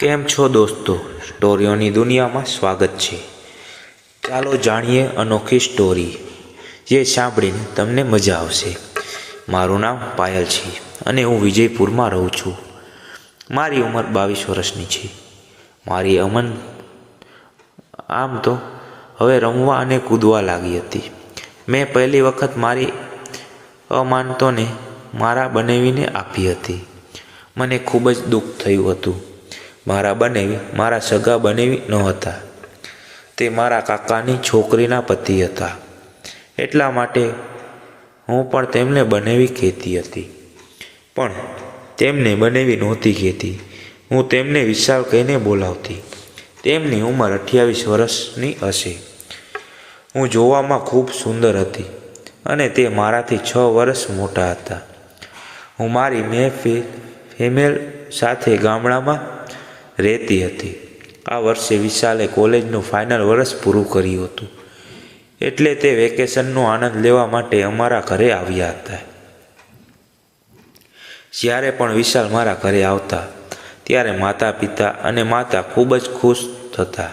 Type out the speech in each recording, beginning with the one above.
કેમ છો દોસ્તો? સ્ટોરીઓની દુનિયામાં સ્વાગત છે. ચાલો જાણીએ અનોખી સ્ટોરી જે સાંભળીને તમને મજા આવશે. મારું નામ પાયલ છે અને હું વિજયપુરમાં રહું છું. મારી ઉંમર 22 વર્ષની છે. મારી આમ તો હવે રમવા અને કૂદવા લાગી હતી. મેં પહેલી વખત મારી અમાનતોને મારા બનાવીને આપી હતી. મને ખૂબ જ દુઃખ થયું હતું. મારા બનેવી મારા સગા બનેવી નહોતા. તે મારા કાકાની છોકરીના પતિ હતા. એટલા માટે હું પણ તેમને બનેવી કહેતી હતી, પણ તેમને બનેવી નહોતી કહેતી. હું તેમને વિશાલ કહીને બોલાવતી. તેમની ઉંમર 28 વર્ષની હશે. હું જોવામાં ખૂબ સુંદર હતી અને તે મારાથી 6 વર્ષ મોટા હતા. હું મારી ફેમિલ સાથે ગામડામાં રહેતી હતી. આ વર્ષે વિશાલે કોલેજનું ફાઇનલ વર્ષ પૂરું કર્યું હતું, એટલે તે વેકેશનનો આનંદ લેવા માટે અમારા ઘરે આવ્યા હતા. જ્યારે પણ વિશાલ મારા ઘરે આવતા ત્યારે માતા પિતા અને માતા ખૂબ જ ખુશ થતા.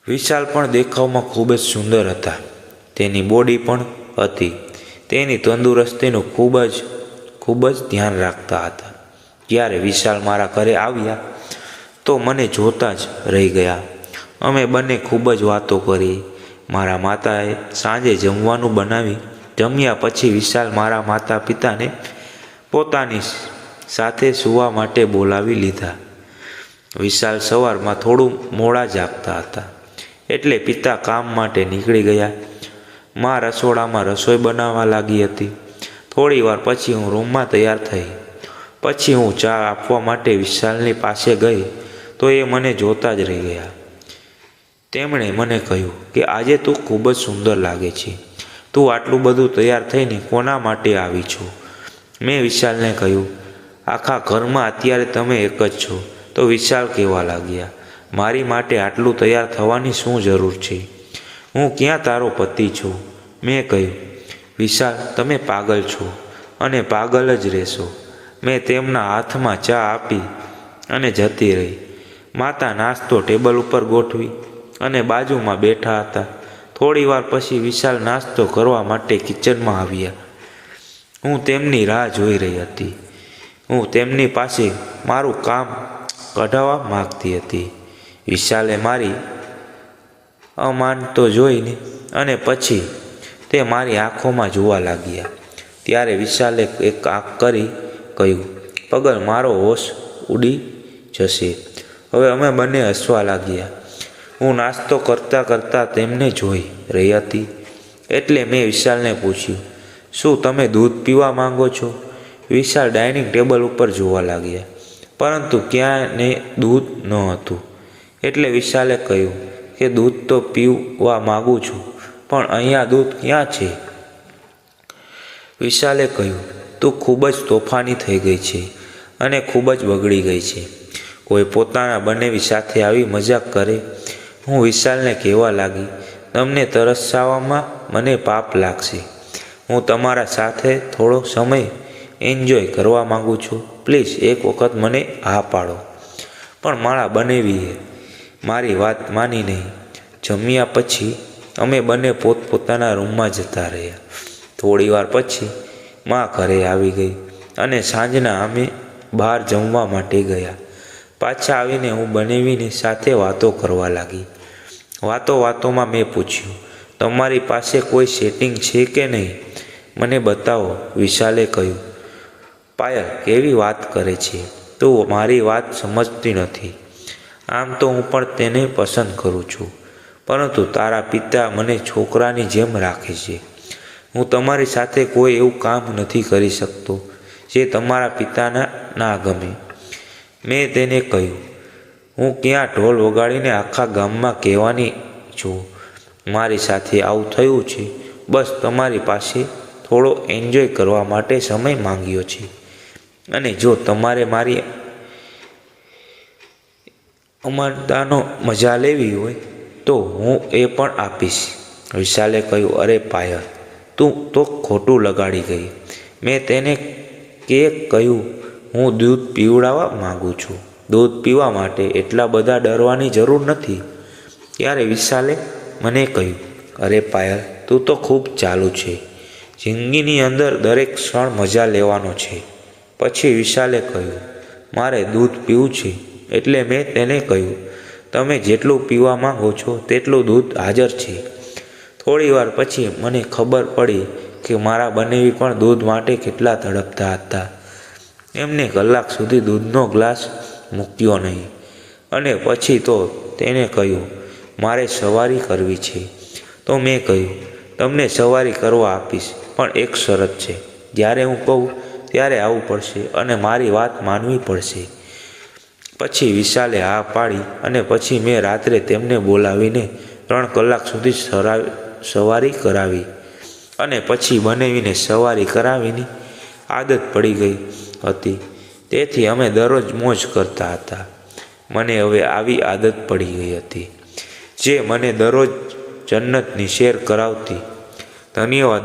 વિશાલ પણ દેખાવમાં ખૂબ જ સુંદર હતા. તેની બોડી પણ હતી. તેની તંદુરસ્તીનું ખૂબ જ ધ્યાન રાખતા હતા. જ્યારે વિશાલ મારા ઘરે આવ્યા તો મને જોતા જ રહી ગયા. અમે બંને ખૂબ જ વાતો કરી. મારા માતાએ સાંજે જમવાનું બનાવી. જમ્યા પછી વિશાલ મારા માતા પિતાને પોતાની સાથે સૂવા માટે બોલાવી લીધા. વિશાલ સવારમાં થોડું મોડા જાગતા હતા, એટલે પિતા કામ માટે નીકળી ગયા. મા રસોડામાં રસોઈ બનાવવા લાગી હતી. થોડી વાર પછી હું રૂમમાં તૈયાર થઈ. પછી હું ચા આપવા માટે વિશાલની પાસે ગઈ તો એ મને જોતા જ રહી ગયા. તેમણે મને કહ્યું કે આજે તું ખૂબ જ સુંદર લાગે છે. તું આટલું બધું તૈયાર થઈને કોના માટે આવી છો? મેં વિશાલને કહ્યું, આખા ઘરમાં અત્યારે તમે એક જ છો. તો વિશાલ કહેવા લાગ્યા, મારી માટે આટલું તૈયાર થવાની શું જરૂર છે? હું ક્યાં તારો પતિ છું? મેં કહ્યું, વિશાલ તમે પાગલ છો અને પાગલ જ રહેશો. મેં તેમના હાથમાં ચા આપી અને જતી રહી. માતા નાસ્તો ટેબલ ઉપર ગોઠવી અને બાજુમાં બેઠા હતા. થોડી વાર પછી વિશાલ નાસ્તો કરવા માટે કિચનમાં આવ્યા. હું તેમની રાહ જોઈ રહી હતી. હું તેમની પાસે મારું કામ કઢાવવા માગતી હતી. વિશાલે મારી અમાનતો જોઈને અને પછી તે મારી આંખોમાં જોવા લાગ્યા. ત્યારે વિશાલે એક આંખ કરી કહ્યું, પગલ મારો હોશ ઉડી જશે. હવે અમે બંને હસવા લાગ્યા. હું નાસ્તો કરતાં કરતાં તેમને જોઈ રહી હતી, એટલે મેં વિશાલને પૂછ્યું, શું તમે દૂધ પીવા માંગો છો? વિશાલ ડાઇનિંગ ટેબલ ઉપર જોવા લાગ્યા, પરંતુ ક્યાં ને દૂધ ન હતું. એટલે વિશાલે કહ્યું કે દૂધ તો પીવા માગું છું, પણ અહીંયા દૂધ ક્યાં છે? વિશાલે કહ્યું, તું ખૂબ જ તોફાની થઈ ગઈ છે અને ખૂબ જ બગડી ગઈ છે. કોઈ પોતાના બનેવી સાથે આવી મજાક કરે? હું વિશાલને કહેવા લાગી, તમને તરસાવવામાં મને પાપ લાગશે. હું તમારા સાથે થોડો સમય એન્જોય કરવા માગું છું. પ્લીઝ એક વખત મને હા પાડો. પણ મારા બનેવીએ મારી વાત માની નહીં. જમ્યા પછી અમે બંને પોતપોતાના રૂમમાં જતા રહ્યા. થોડી વાર પછી મા ઘરે આવી ગઈ અને સાંજના અમે બહાર જમવા માટે ગયા. પાછા આવીને હું બનેવીની સાથે વાતો કરવા લાગી. વાતોમાં મેં પૂછ્યું, તમારી પાસે કોઈ સેટિંગ છે કે નહીં? મને બતાવો. વિશાલે કહ્યું, પાયલ કેવી વાત કરે છે, તું મારી વાત સમજતી નથી. આમ તો હું પણ તેને પસંદ કરું છું, પરંતુ તારા પિતા મને છોકરાની જેમ રાખે છે. હું તમારી સાથે કોઈ એવું કામ નથી કરી શકતો જે તમારા પિતાના ના ગમે. મેં તેને કહ્યું, હું ક્યાં ઢોલ વગાડીને આખા ગામમાં કહેવાની છું મારી સાથે આવું થયું છે. બસ તમારી પાસે થોડો એન્જોય કરવા માટે સમય માંગ્યો છે, અને જો તમારે મારી અમાનતાનો મજા લેવી હોય તો હું એ પણ આપીશ. વિશાલે કહ્યું, અરે પાયલ, તું તો ખોટું લગાડી ગઈ. મેં તેને કહ્યું, હું દૂધ પીવડાવવા માગું છું. દૂધ પીવા માટે એટલા બધા ડરવાની જરૂર નથી. ત્યારે વિશાલે મને કહ્યું, અરે પાયલ, તું તો ખૂબ ચાલુ છે. જિંદગીની અંદર દરેક ક્ષણ મજા લેવાનો છે. પછી વિશાલે કહ્યું, મારે દૂધ પીવું છે. એટલે મેં તેને કહ્યું, તમે જેટલું પીવા માંગો છો તેટલું દૂધ હાજર છે. થોડી વાર પછી મને ખબર પડી કે મારા બનેવી પણ દૂધ માટે કેટલા તડપતા હતા. એમને કલાક સુધી દૂધનો ગ્લાસ મૂક્યો નહીં. અને પછી તો તેને કહ્યું, મારે સવારી કરવી છે. તો મેં કહ્યું, તમને સવારી કરવા આપીશ, પણ એક શરત છે. જ્યારે હું કહું ત્યારે આવવું પડશે અને મારી વાત માનવી પડશે. પછી વિશાલે હા પાડી અને પછી મેં રાત્રે તેમને બોલાવીને 3 કલાક સુધી સવારી કરાવી. અને પછી બનેવીને સવારી કરાવીની આદત પડી ગઈ હતી. તેથી અમે દરરોજ મોજ કરતા હતા. મને હવે આવી આદત પડી ગઈ હતી જે મને દરરોજ જન્નતની શેર કરાવતી. ધન્યવાદ.